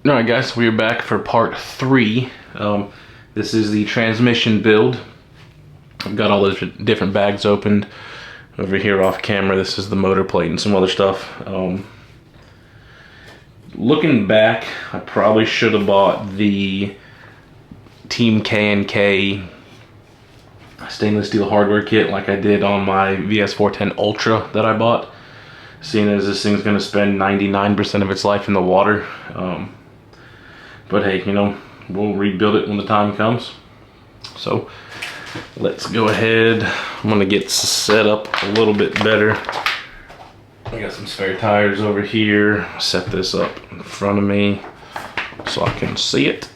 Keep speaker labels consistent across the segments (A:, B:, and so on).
A: Alright guys, we are back for part 3. This is the transmission build. I've got all the different bags opened. Over here off camera, this is the motor plate and some other stuff. Looking back, I probably should have bought the Team K&K stainless steel hardware kit like I did on my VS410 Ultra that I bought. Seeing as this thing's going to spend 99% of its life in the water. But hey, you know, we'll rebuild it when the time comes. So let's go ahead. I'm gonna get set up a little bit better. I got some spare tires over here. Set this up in front of me so I can see it.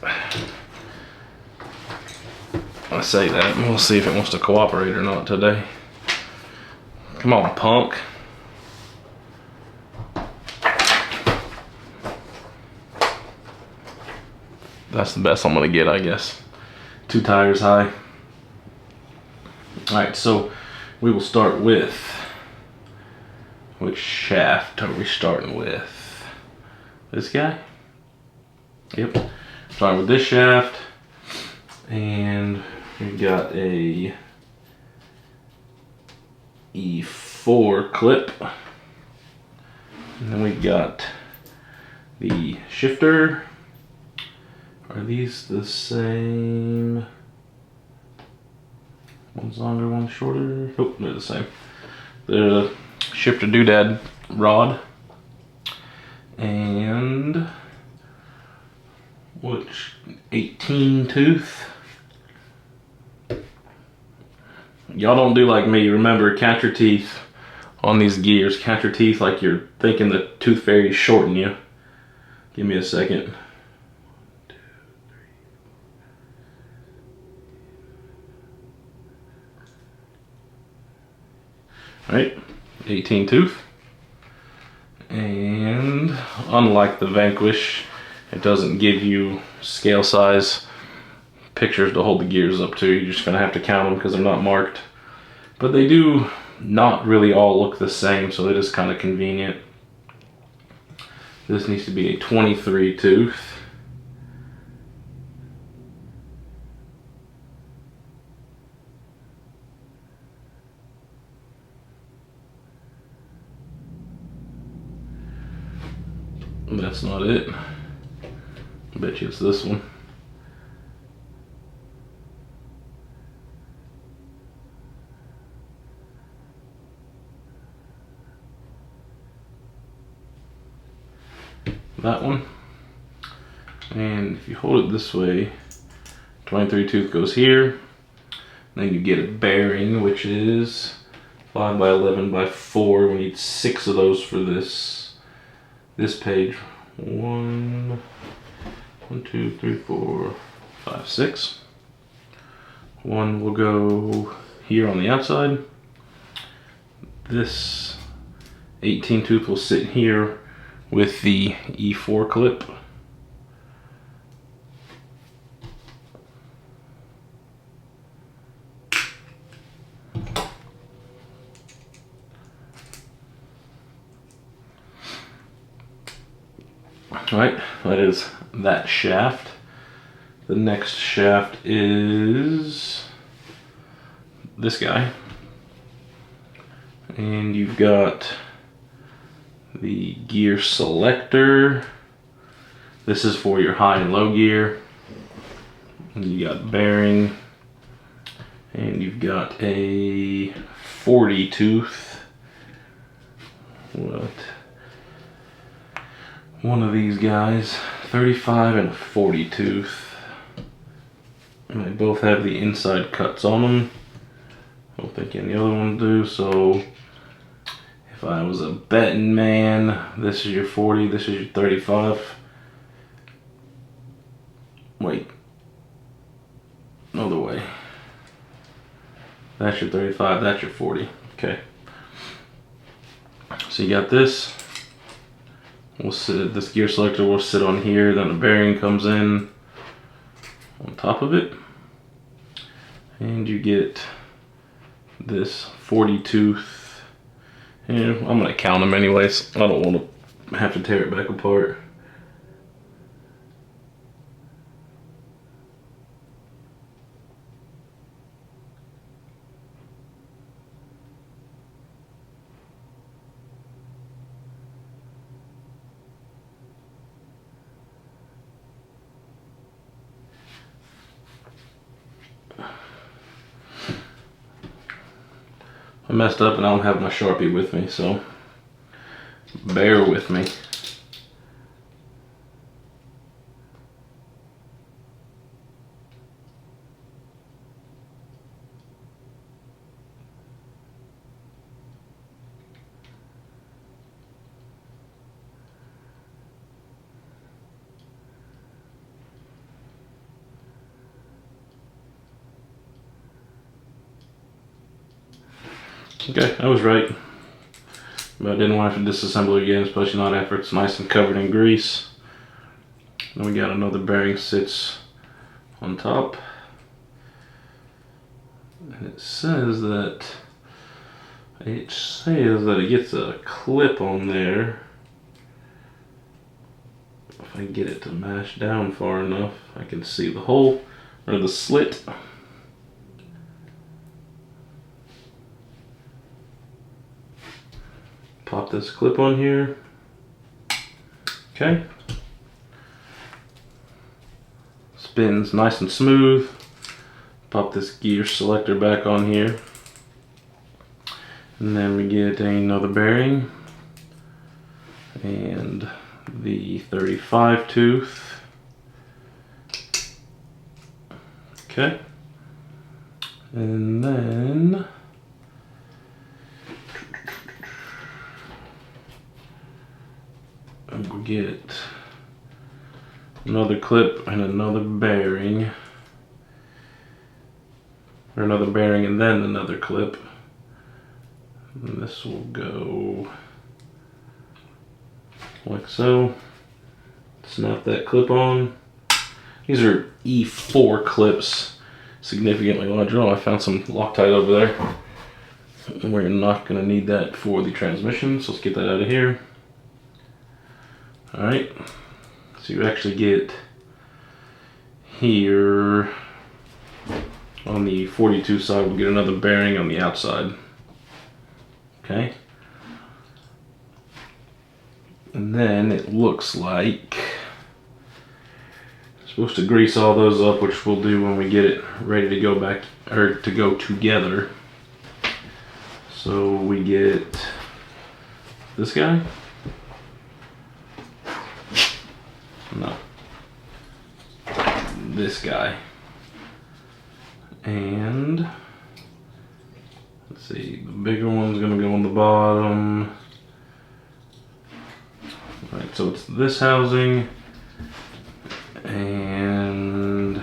A: I say that, we'll see if it wants to cooperate or not today. Come on, punk. That's the best I'm gonna get, I guess. 2 tires high. Alright, so we will start with, which shaft are we starting with? This guy? Yep. Starting with this shaft. And we got a E4 clip. And then we got the shifter. Are these the same? One's longer, one's shorter. Nope, they're the same. They're the shifter doodad rod. And which 18 tooth. Y'all don't do like me. Remember, count your teeth on these gears. Count your teeth like you're thinking the tooth fairy's shorting you. Give me a second. Right, 18 tooth, and unlike the Vanquish, it doesn't give you scale size pictures to hold the gears up to. You're just gonna have to count them because they're not marked, but they do not really all look the same, so it is kind of convenient. This needs to be a 23 tooth. That's not it. I bet you it's this one. That one. And if you hold it this way, 23 tooth goes here. Then you get a bearing, which is 5 by 11 by 4. We need 6 of those for this page. 1, 2, 3, 4, 5, 6. One will go here on the outside. This 18 tooth will sit here with the E4 clip. Right, that is that shaft. The next shaft is this guy. And you've got the gear selector. This is for your high and low gear. And you got bearing. And you've got a 40 tooth. What? One of these guys, 35 and a 40 tooth. And they both have the inside cuts on them. I don't think any other ones do, so if I was a betting man, this is your 40, this is your 35. Wait. Other way. That's your 35, that's your 40. Okay. So you got this. We'll sit, this gear selector will sit on here, then the bearing comes in on top of it. And you get this 40 tooth. And I'm gonna count them anyways. I don't want to have to tear it back apart. I messed up and I don't have my Sharpie with me, so bear with me. Okay, I was right. But I didn't want to have to disassemble it again, especially not after it's nice and covered in grease. Then we got another bearing sits on top. And it says that it gets a clip on there. If I can get it to mash down far enough, I can see the hole or the slit. Pop this clip on here. Okay. Spins nice and smooth. Pop this gear selector back on here. And then we get another bearing. And the 35 tooth. Okay. And then we'll get another clip and another bearing, or another bearing and then another clip. And this will go like so. Snap that clip on. These are E4 clips, significantly larger. Oh, I found some Loctite over there. We're not going to need that for the transmission, so let's get that out of here. Alright, so you actually get here on the 42 side, we'll get another bearing on the outside. Okay. And then it looks like we're supposed to grease all those up, which we'll do when we get it ready to go back, or to go together. So we get this guy. No. This guy. And let's see, the bigger one's gonna go on the bottom. Alright, so it's this housing and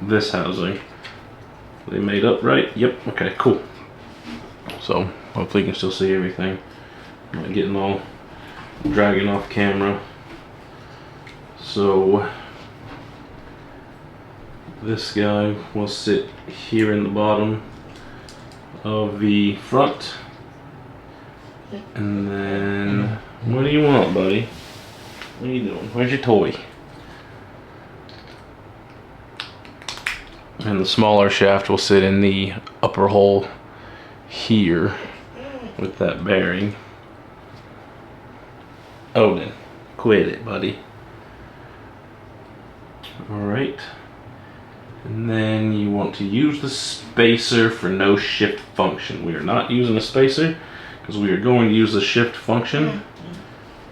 A: this housing. Are they made up right? Yep, okay, cool. So hopefully you can still see everything. I'm not getting all dragging off camera. So this guy will sit here in the bottom of the front. And then, what do you want, buddy? What are you doing? Where's your toy? And the smaller shaft will sit in the upper hole here with that bearing. Odin, quit it, buddy. Alright. And then you want to use the spacer for no shift function. We are not using a spacer because we are going to use the shift function.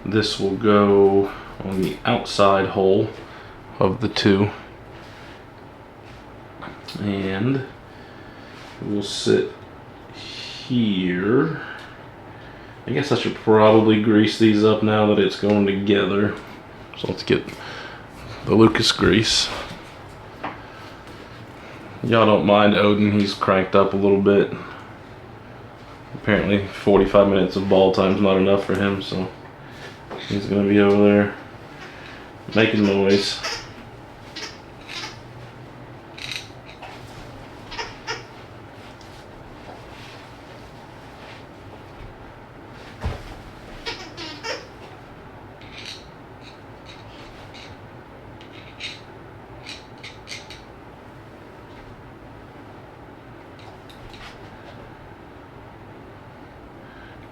A: This will go on the outside hole of the two. And it will sit here. I guess I should probably grease these up now that it's going together. So let's get the Lucas grease. Y'all don't mind Odin, he's cranked up a little bit. Apparently 45 minutes of ball time's not enough for him, so he's gonna be over there making noise.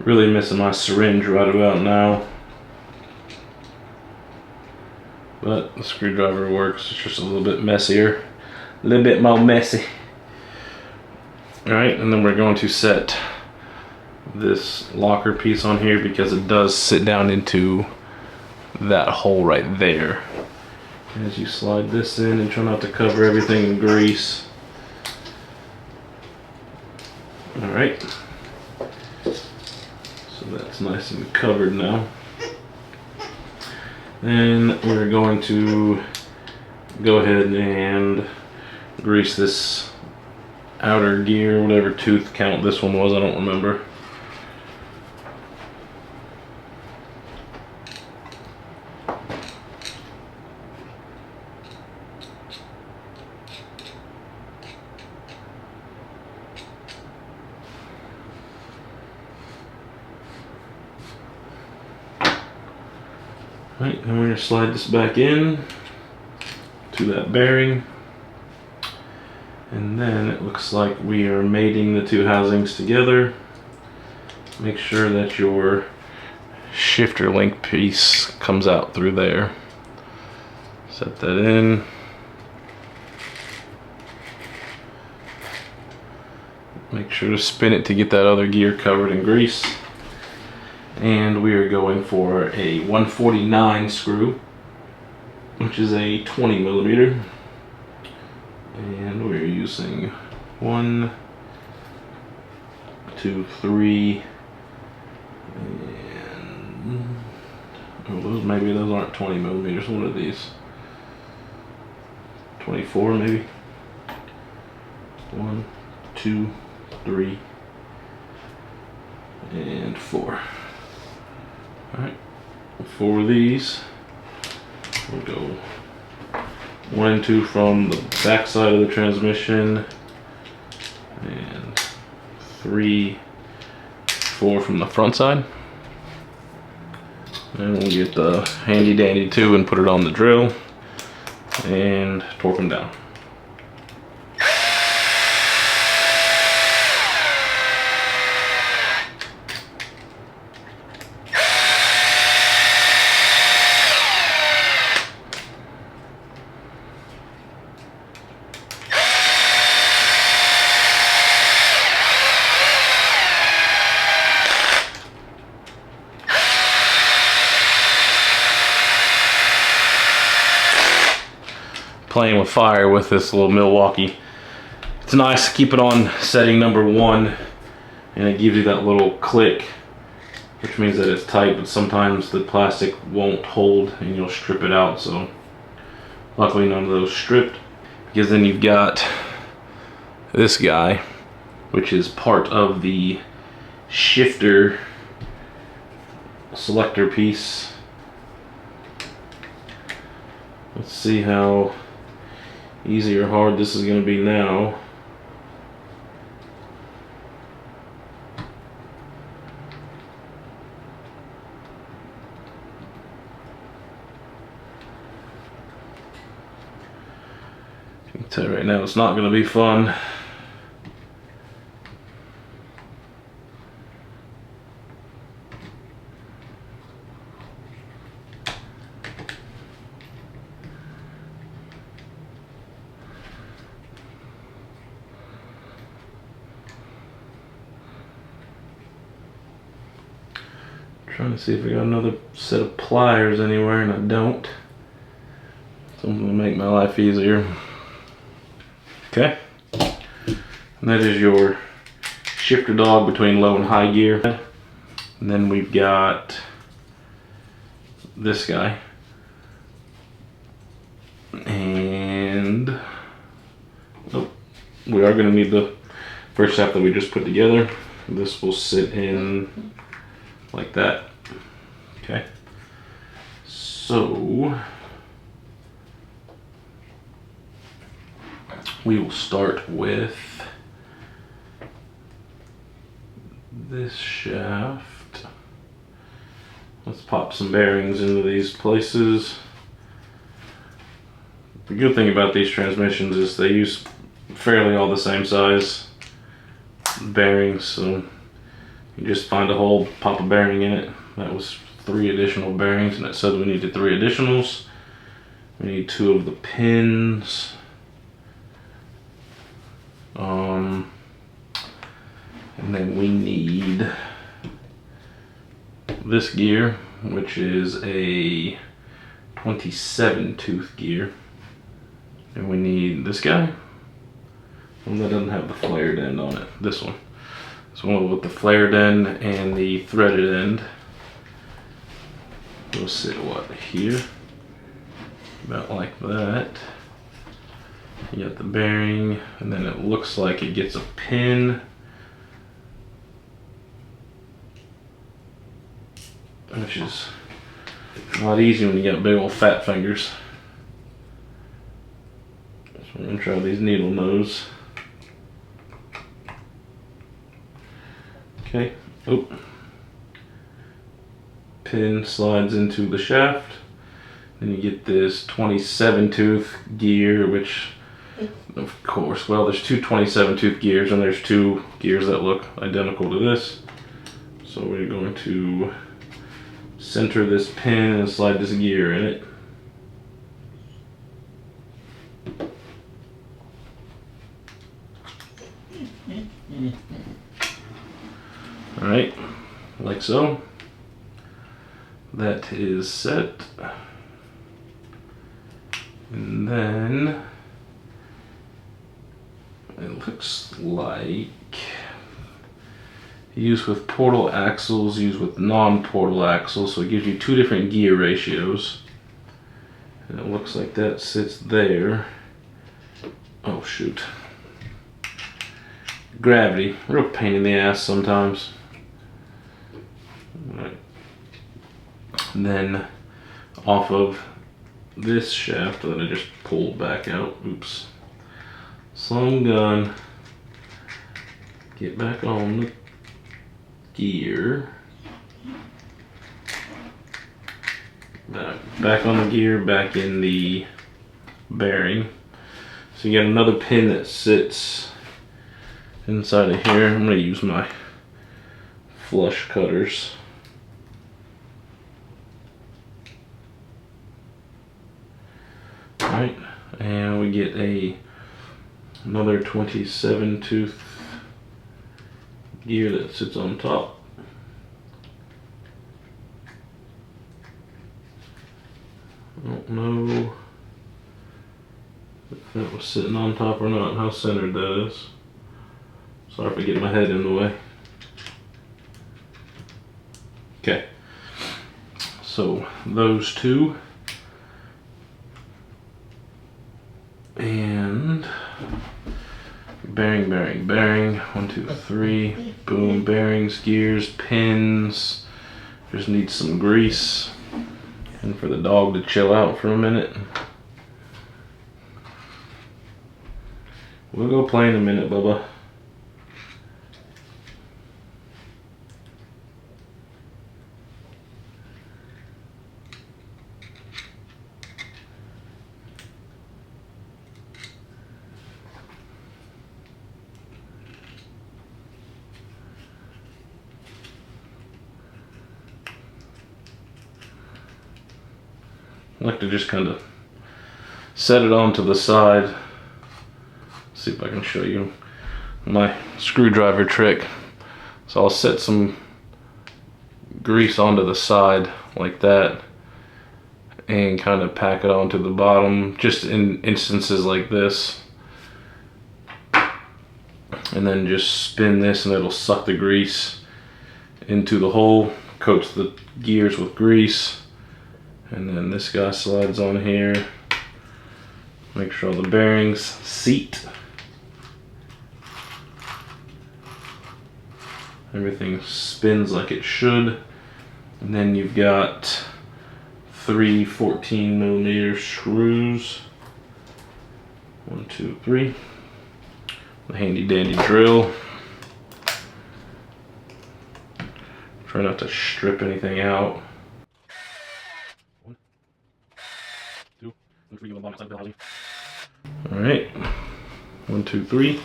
A: Really missing my syringe right about now. But the screwdriver works, it's just a little bit messier. A little bit more messy. All right, and then we're going to set this locker piece on here because it does sit down into that hole right there. As you slide this in and try not to cover everything in grease. All right, so that's nice and covered now. Then we're going to go ahead and grease this outer gear, whatever tooth count this one was, I don't remember. Right, and we're going to slide this back in to that bearing. And then it looks like we are mating the two housings together. Make sure that your shifter link piece comes out through there. Set that in. Make sure to spin it to get that other gear covered in grease. And we are going for a 149 screw, which is a 20 millimeter. And we're using 1, 2, 3, and maybe those aren't 20 millimeters. What are these? 24 maybe? 1, 2, 3, and 4. Alright, 4 of these. We'll go 1 and 2 from the back side of the transmission, and 3, 4 from the front side. And we'll get the handy dandy 2 and put it on the drill and torque them down. Playing with fire with this little Milwaukee. It's nice to keep it on setting number 1, and it gives you that little click, which means that it's tight, but sometimes the plastic won't hold and you'll strip it out. So luckily none of those stripped, because then you've got this guy, which is part of the shifter selector piece. Let's see how easy or hard this is going to be now. I can tell you right now it's not going to be fun. Trying to see if I got another set of pliers anywhere, and I don't. Something to make my life easier. Okay. And that is your shifter dog between low and high gear. And then we've got this guy. And oh, we are going to need the first shaft that we just put together. This will sit in like that. Okay, so we will start with this shaft. Let's pop some bearings into these places. The good thing about these transmissions is they use fairly all the same size bearings, so you just find a hole, pop a bearing in it. That was 3 additional bearings, and it said we needed 3 additionals. We need 2 of the pins. And then we need this gear, which is a 27 tooth gear. And we need this guy. One that doesn't have the flared end on it. This one. This one with the flared end and the threaded end. We'll sit what, here? About like that. You got the bearing, and then it looks like it gets a pin. Which is not easy when you got big old fat fingers. So we're gonna try these needle nose. Okay, oh. Pin slides into the shaft. Then you get this 27 tooth gear, which of course, well, there's two 27 tooth gears and there's two gears that look identical to this. So we're going to center this pin and slide this gear in it. Alright, like so. That is set. And then it looks like used with portal axles, used with non-portal axles, so it gives you two different gear ratios. And it looks like that sits there. Oh shoot. Gravity, real pain in the ass sometimes. Right. And then off of this shaft that I just pulled back out, oops. Slung gun, get back on the gear. Back on the gear, back in the bearing. So you got another pin that sits inside of here. I'm going to use my flush cutters. Alright, and we get another 27 tooth gear that sits on top. I don't know if that was sitting on top or not, how centered that is. Sorry if I get my head in the way. Okay, so those two. And bearing, bearing, bearing. 1, 2, 3. Boom, bearings, gears, pins. Just need some grease. And for the dog to chill out for a minute. We'll go play in a minute, Bubba. I like to just kind of set it onto the side. See if I can show you my screwdriver trick. So I'll set some grease onto the side like that and kind of pack it onto the bottom just in instances like this. And then just spin this and it'll suck the grease into the hole, coats the gears with grease. And then this guy slides on here. Make sure all the bearings seat. Everything spins like it should. And then you've got 3 14mm screws. 1, 2, 3. The handy dandy drill. Try not to strip anything out. Alright, 1, 2, 3.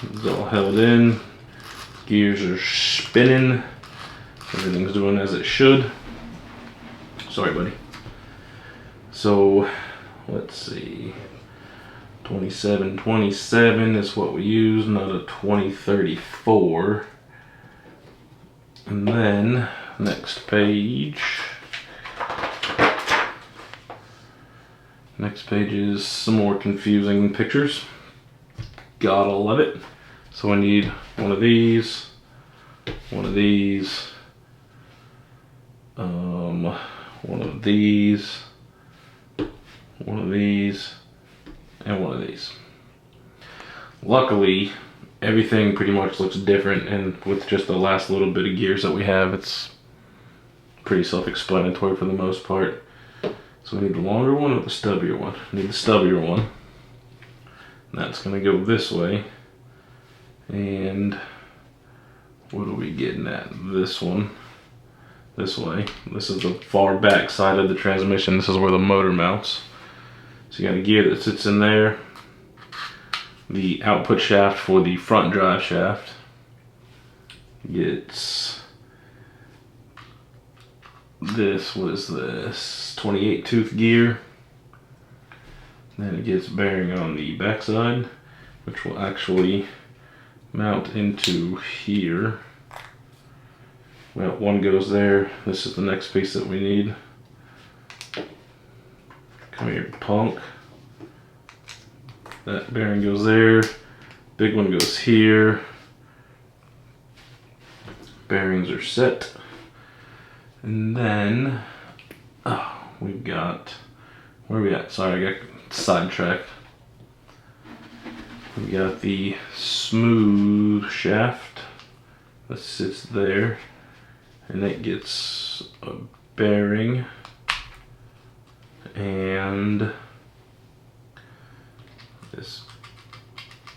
A: It's all held in. Gears are spinning. Everything's doing as it should. Sorry, buddy. So, let's see. 2727 is what we use, not a 2034. And then next page. Next page is some more confusing pictures. Gotta love it. So I need one of these, one of these, one of these, one of these, and one of these. Luckily, everything pretty much looks different, and with just the last little bit of gears that we have, it's pretty self-explanatory for the most part. So we need the longer one or the stubbier one? I need the stubbier one. And that's gonna go this way. And what are we getting at? This one. This way. This is the far back side of the transmission. This is where the motor mounts. So you got a gear that sits in there. The output shaft for the front drive shaft gets this, what is this, 28 tooth gear. Then it gets bearing on the back side, which will actually mount into here. Well, one goes there. This is the next piece that we need. Come here, punk. That bearing goes there. Big one goes here. Bearings are set. And then, we've got, where are we at? Sorry, I got sidetracked. We got the smooth shaft that sits there, and it gets a bearing and this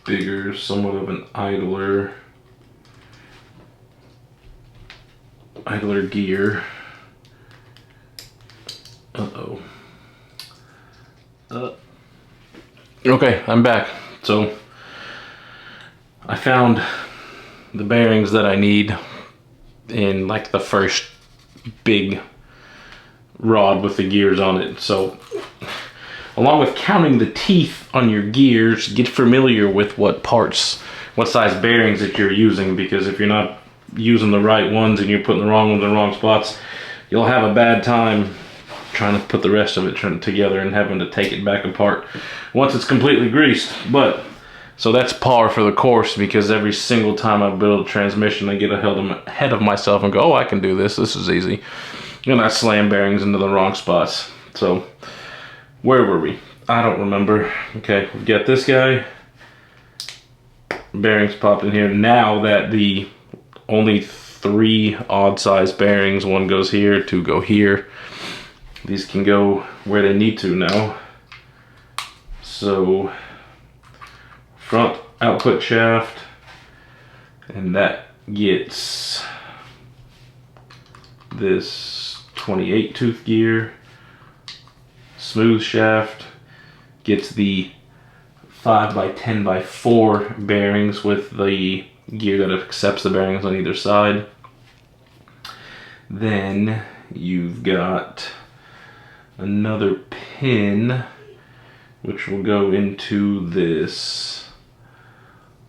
A: bigger, somewhat of an idler gear. Okay, I'm back. So I found the bearings that I need in like the first big rod with the gears on it. So along with counting the teeth on your gears, get familiar with what parts, what size bearings that you're using, because if you're not using the right ones and you're putting the wrong ones in the wrong spots, you'll have a bad time trying to put the rest of it together and having to take it back apart once it's completely greased. But so that's par for the course, because every single time I build a transmission, I get ahead of myself and go, oh, I can do this. This is easy. And I slam bearings into the wrong spots. So where were we? I don't remember. Okay, we got this guy. Bearings popped in here. Now that the only 3 odd size bearings, one goes here, 2 go here. These can go where they need to now. So front output shaft, and that gets this 28 tooth gear. Smooth shaft gets the 5x10x4 bearings with the gear that accepts the bearings on either side. Then you've got another pin which will go into this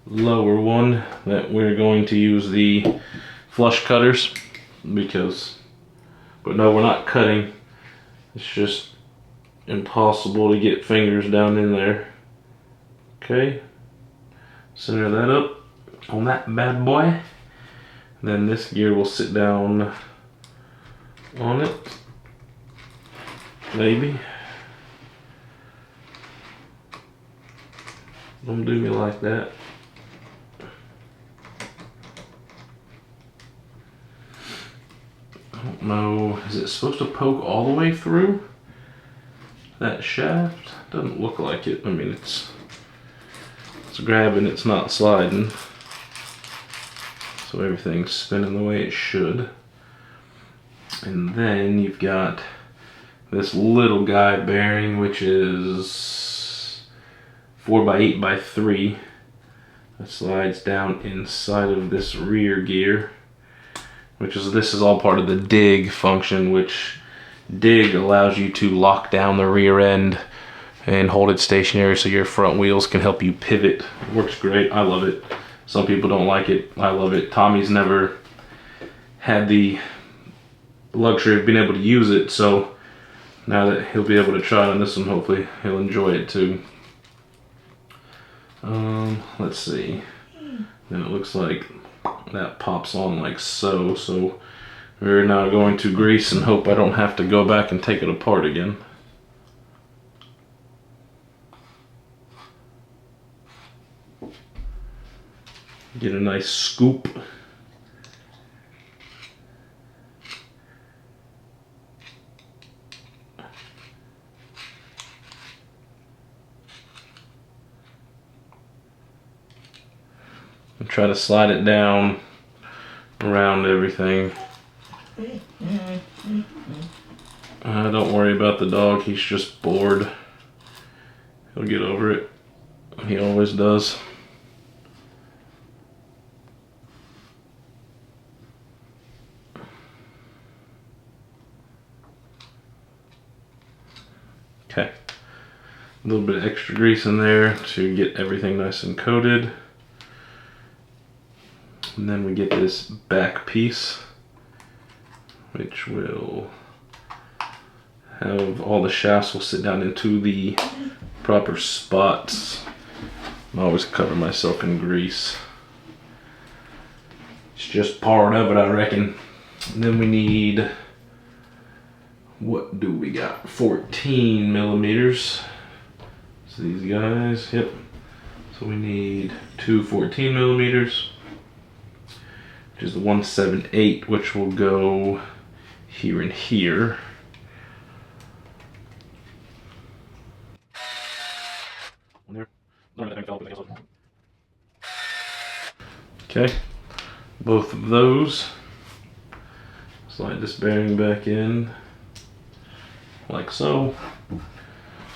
A: lower one that we're going to use the flush cutters but no, we're not cutting. It's just impossible to get fingers down in there. Okay, center that up on that bad boy. Then this gear will sit down on it, maybe. Don't do me like that. I don't know, is it supposed to poke all the way through that shaft? Doesn't look like it. I mean, it's grabbing, it's not sliding. So everything's spinning the way it should. And then you've got this little guy bearing, which is 4x8x3. That slides down inside of this rear gear, this is all part of the dig function, which dig allows you to lock down the rear end and hold it stationary so your front wheels can help you pivot. It works great. I love it. Some people don't like it. I love it. Tommy's never had the luxury of being able to use it, so now that he'll be able to try it on this one, hopefully he'll enjoy it too. Let's see. Then it looks like that pops on like so. So we're now going to grease and hope I don't have to go back and take it apart again. Get a nice scoop. And try to slide it down around everything. Don't worry about the dog, he's just bored. He'll get over it. He always does. Okay. A little bit of extra grease in there to get everything nice and coated. And then we get this back piece, which will have all the shafts will sit down into the proper spots. I always cover myself in grease. It's just part of it, I reckon. And then we need, what do we got? 14 millimeters. So these guys, yep. So we need two 14 millimeters, which is the 178, which will go here and here. Okay, both of those. Slide this bearing back in, like so.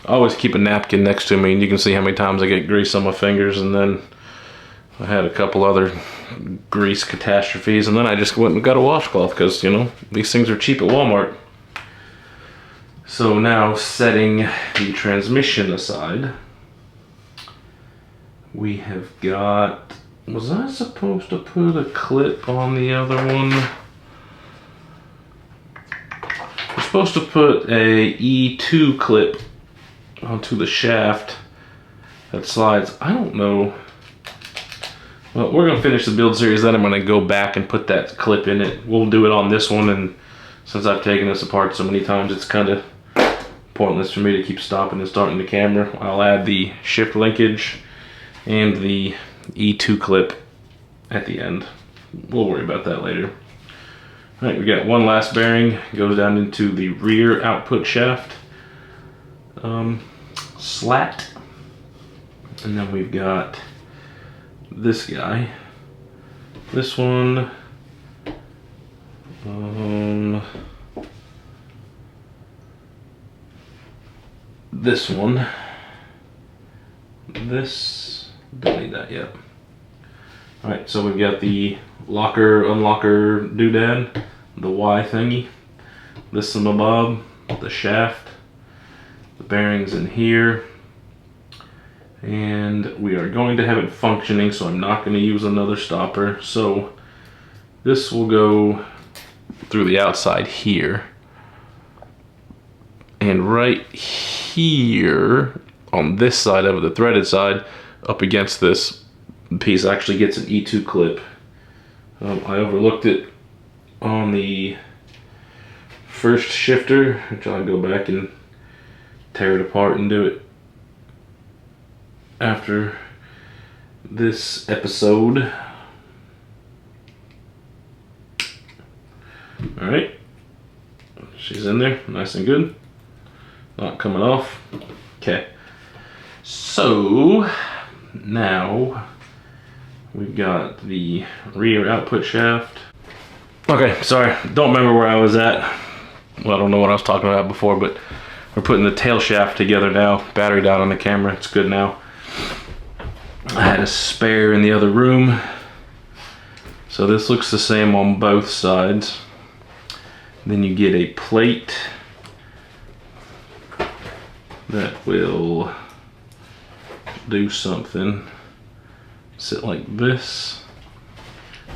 A: I always keep a napkin next to me, and you can see how many times I get grease on my fingers, and then I had a couple other grease catastrophes, and then I just went and got a washcloth, because, you know, these things are cheap at Walmart. So now, setting the transmission aside, we have got, was I supposed to put a clip on the other one? We're supposed to put a E2 clip onto the shaft that slides. I don't know. Well, we're gonna finish the build series, then I'm gonna go back and put that clip in it. We'll do it on this one, and since I've taken this apart so many times, it's kind of pointless for me to keep stopping and starting the camera. I'll add the shift linkage and the E2 clip at the end. We'll worry about that later. All right, we got one last bearing, goes down into the rear output shaft slat, and then we've got this guy, this one, this one, this, don't need that yet. All right, so we've got the locker, unlocker doodad, the Y thingy, this thingamabob, the shaft, the bearings in here, and we are going to have it functioning, so I'm not going to use another stopper. So this will go through the outside here, and right here on this side of it, the threaded side, up against this piece actually gets an E2 clip. I overlooked it on the first shifter, which I'll go back and tear it apart and do it after this episode. Alright, she's in there, nice and good, not coming off. Okay, so now we've got the rear output shaft. Okay, sorry, don't remember where I was at. Well, I don't know what I was talking about before, but we're putting the tail shaft together now. Battery died on the camera, it's good now. I had a spare in the other room. So this looks the same on both sides. Then you get a plate that will do something. Sit like this,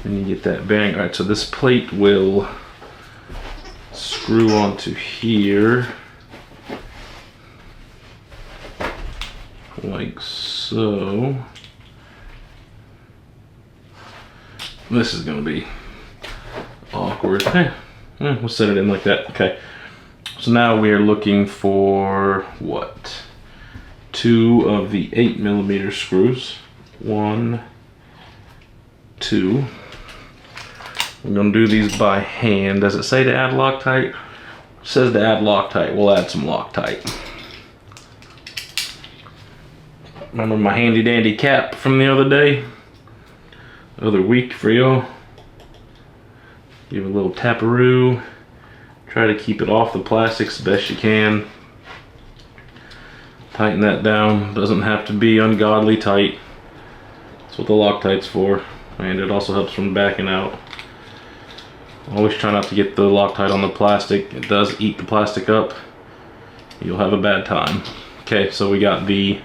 A: and you get that bearing. All right, so this plate will screw onto here, like so. This is gonna be awkward. We'll set it in like that. Okay. So now we are looking for what? 2 of the 8mm screws. 1, 2. We're gonna do these by hand. Does it say to add Loctite? It says to add Loctite. We'll add some Loctite. Remember my handy dandy cap from the other week for y'all? Give it a little taparoo. Try to keep it off the plastics the best you can. Tighten that down. Doesn't have to be ungodly tight. That's what the Loctite's for. And it also helps from backing out. Always try not to get the Loctite on the plastic. It does eat the plastic up. You'll have a bad time. Okay, so we got the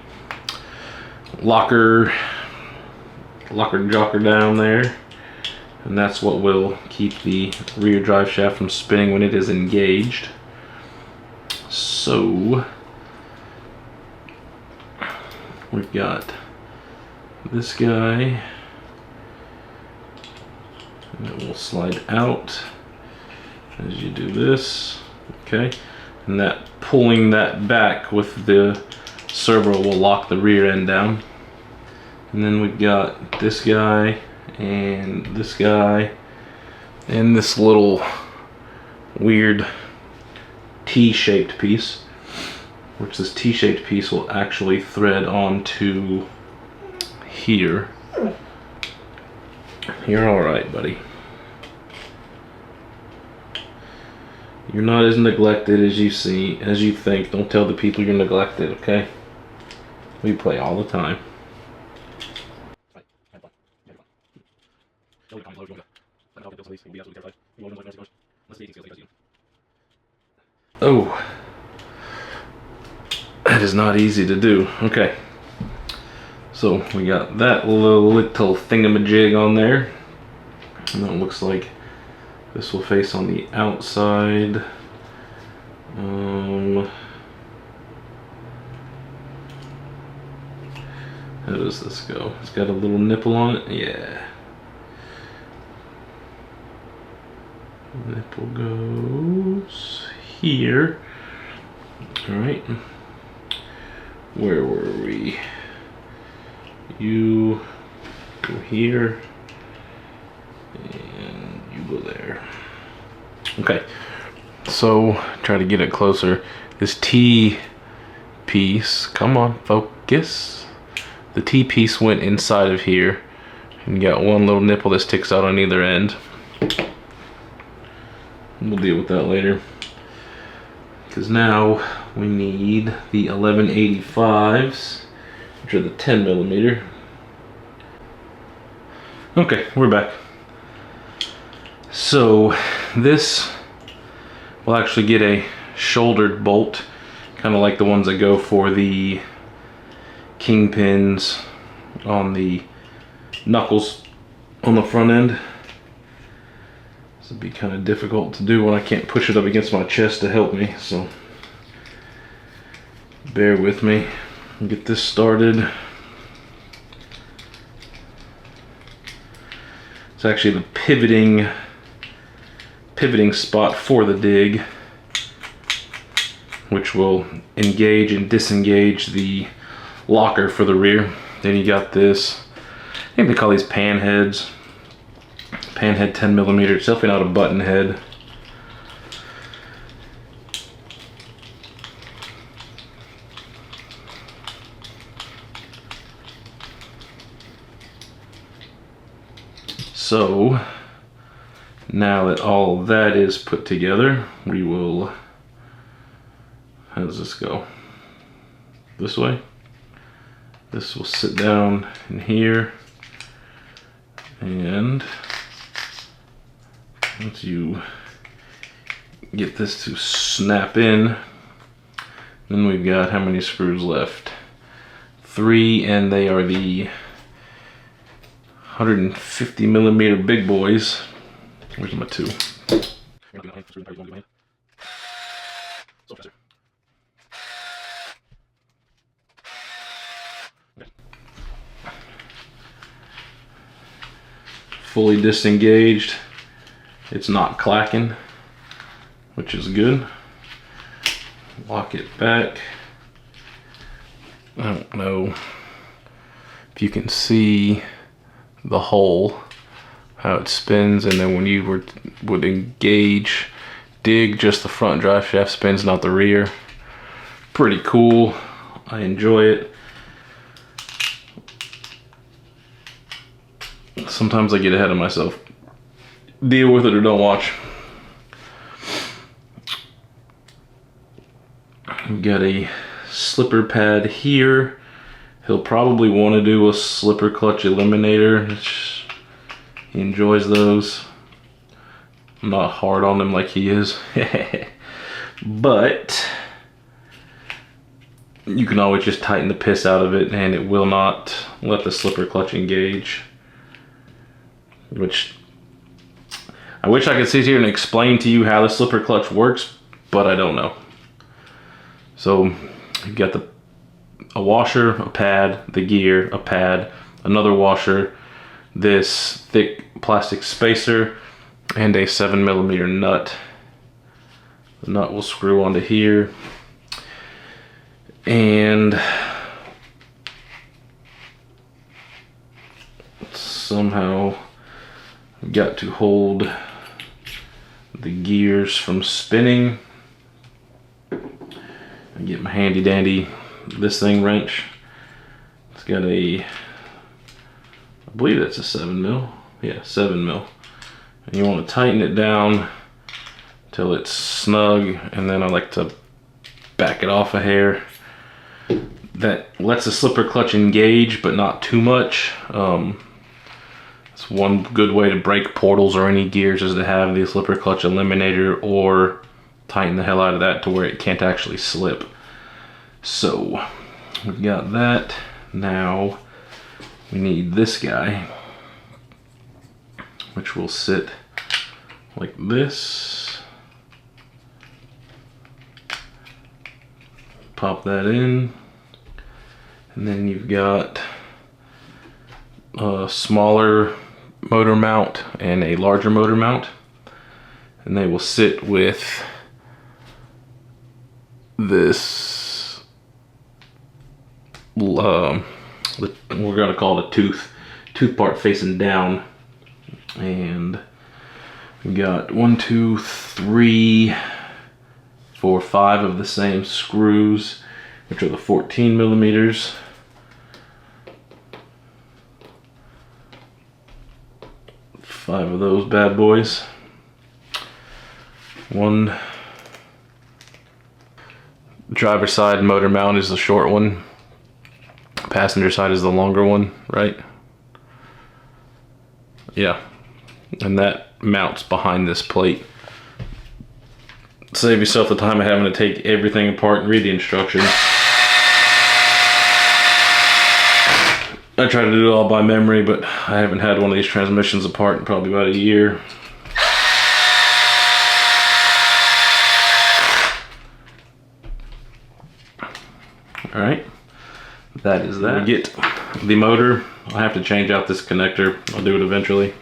A: locker jocker down there, and that's what will keep the rear drive shaft from spinning when it is engaged. So we've got this guy, and it will slide out as you do this. Okay, and that pulling that back with the servo will lock the rear end down. And then we've got this guy and this guy and this little weird T-shaped piece, which this T-shaped piece will actually thread onto here. You're all right, buddy. You're not as neglected as you think. Don't tell the people you're neglected, okay? We play all the time. Oh, that is not easy to do. Okay, so we got that little thingamajig on there, and that looks like this will face on the outside. How does this go? It's got a little nipple on it. Yeah. Nipple goes here. All right. Where were we? You go here, and you go there. Okay. So try to get it closer. This T piece. Come on, focus. The T piece went inside of here, and you got one little nipple that sticks out on either end. We'll deal with that later, because now we need the 1185s, which are the 10mm. Okay, we're back. So this will actually get a shouldered bolt, kind of like the ones that go for the kingpins on the knuckles on the front end. This would be kind of difficult to do when I can't push it up against my chest to help me, so bear with me. I'll get this started. It's actually the pivoting spot for the dig, which will engage and disengage the locker for the rear. Then you got this, I think they call these pan heads. Pan head 10mm, it's definitely not a button head. So now that all that is put together, we will, how does this go? This way? This will sit down in here, and once you get this to snap in, Then we've got how many screws left? 3, and they are the 150 millimeter big boys. Where's my 2? Fully disengaged. It's not clacking, which is good. Lock it back. I don't know if you can see the hole, how it spins, and then when you would engage, dig, just the front drive shaft spins, not the rear. Pretty cool. I enjoy it. Sometimes I get ahead of myself. Deal with it or don't watch. We've got a slipper pad here. He'll probably want to do a slipper clutch eliminator. He enjoys those. I'm not hard on him like he is. But you can always just tighten the piss out of it and it will not let the slipper clutch engage. Which I wish I could sit here and explain to you how the slipper clutch works, but I don't know. So you've got a washer, a pad, the gear, a pad, another washer, this thick plastic spacer, and a 7 millimeter nut. The nut will screw onto here, and somehow I've got to hold the gears from spinning. I get my handy dandy this thing wrench. It's got I believe that's a 7 mil. Yeah, 7 mil. And you want to tighten it down till it's snug, and then I like to back it off a hair. That lets the slipper clutch engage, but not too much. It's one good way to break portals or any gears is to have the slipper clutch eliminator, or tighten the hell out of that to where it can't actually slip. So we've got that. Now we need this guy, which will sit like this. Pop that in, and then you've got a smaller motor mount and a larger motor mount, and they will sit with this we're gonna call it a tooth part facing down. And we got 1, 2, 3, 4, 5 of the same screws, which are the 14 millimeters. Five of those bad boys. One driver side motor mount is the short one. Passenger side is the longer one, right? Yeah. And that mounts behind this plate. Save yourself the time of having to take everything apart and read the instructions. I try to do it all by memory, but I haven't had one of these transmissions apart in probably about a year. Alright, that is that. We get the motor. I have to change out this connector. I'll do it eventually.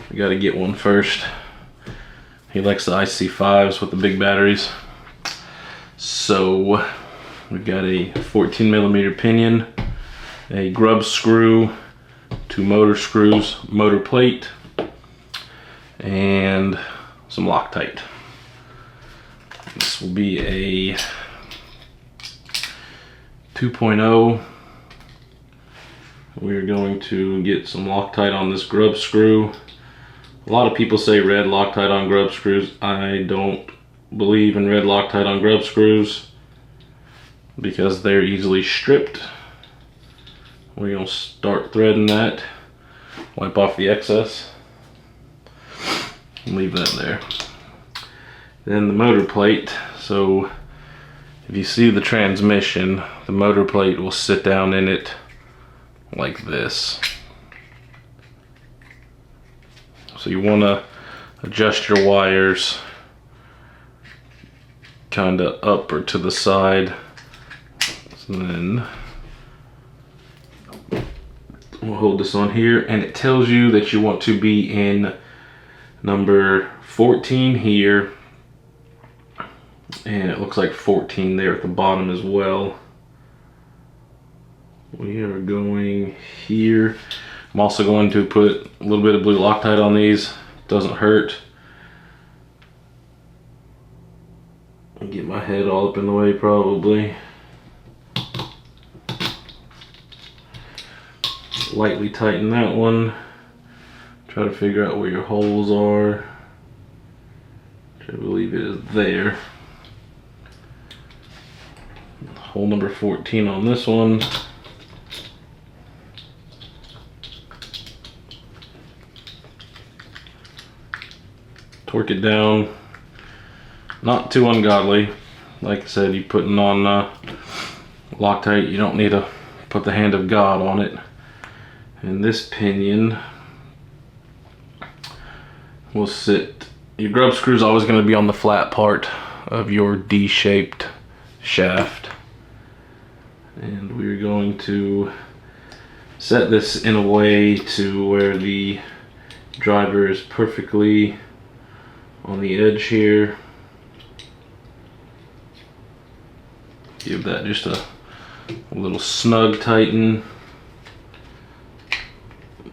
A: We got to get one first. He likes the IC5s with the big batteries. So we've got a 14 millimeter pinion, a grub screw, 2 motor screws, motor plate, and some Loctite. This will be a 2.0. We're going to get some Loctite on this grub screw. A lot of people say red Loctite on grub screws. I don't believe in red Loctite on grub screws because they're easily stripped. We're going to start threading that, wipe off the excess, and leave that there. Then the motor plate. So if you see the transmission, the motor plate will sit down in it like this. So you want to adjust your wires kind of up or to the side. So then we'll hold this on here, and it tells you that you want to be in number 14 here, and it looks like 14 there at the bottom as well. We are going here. I'm also going to put a little bit of blue Loctite on these. Doesn't hurt. Get my head all up in the way probably. Lightly tighten that one. Try to figure out where your holes are. Which I believe it is there. Hole number 14 on this one. Torque it down. Not too ungodly. Like I said, you putting on Loctite, you don't need to put the hand of God on it. And this pinion will sit. Your grub screw is always going to be on the flat part of your D-shaped shaft. And we're going to set this in a way to where the driver is perfectly on the edge here. Give that just a little snug tighten.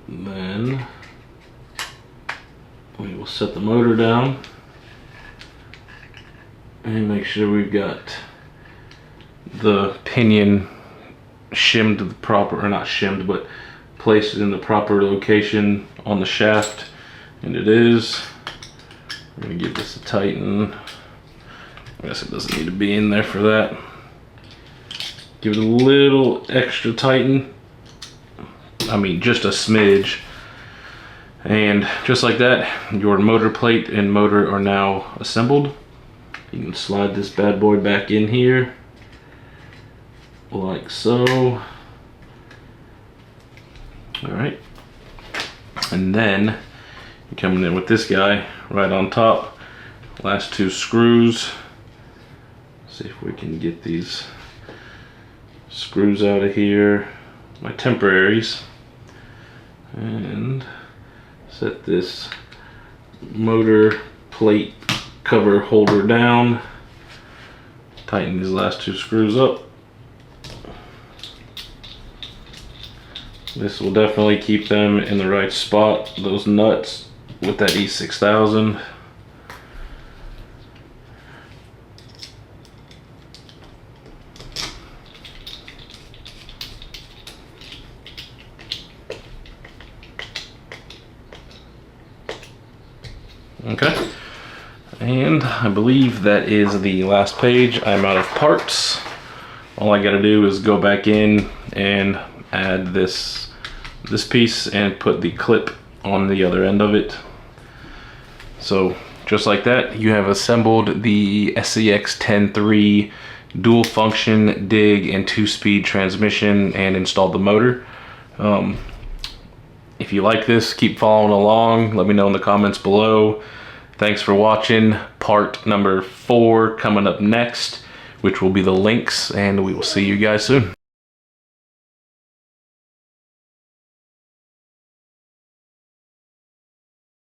A: Then we will set the motor down and make sure we've got the pinion shimmed the proper, or not shimmed, but placed in the proper location on the shaft, and it is. I'm going to give this a tighten. I guess it doesn't need to be in there for that. Give it a little extra tighten. I mean, just a smidge. And just like that, your motor plate and motor are now assembled. You can slide this bad boy back in here, like so. Alright. And then you're coming in with this guy right on top. Last two screws. See if we can get these screws out of here, my temporaries, and set this motor plate cover holder down. Tighten these last two screws up. This will definitely keep them in the right spot, those nuts, with that E6000. Okay, and I believe that is the last page. I'm out of parts. All I gotta do is go back in and add this piece and put the clip on the other end of it. So just like that, you have assembled the SCX10 dual function dig and 2-speed transmission and installed the motor. If you like this, keep following along. Let me know in the comments below. Thanks for watching. Part number 4 coming up next, which will be the links, and we will see you guys soon.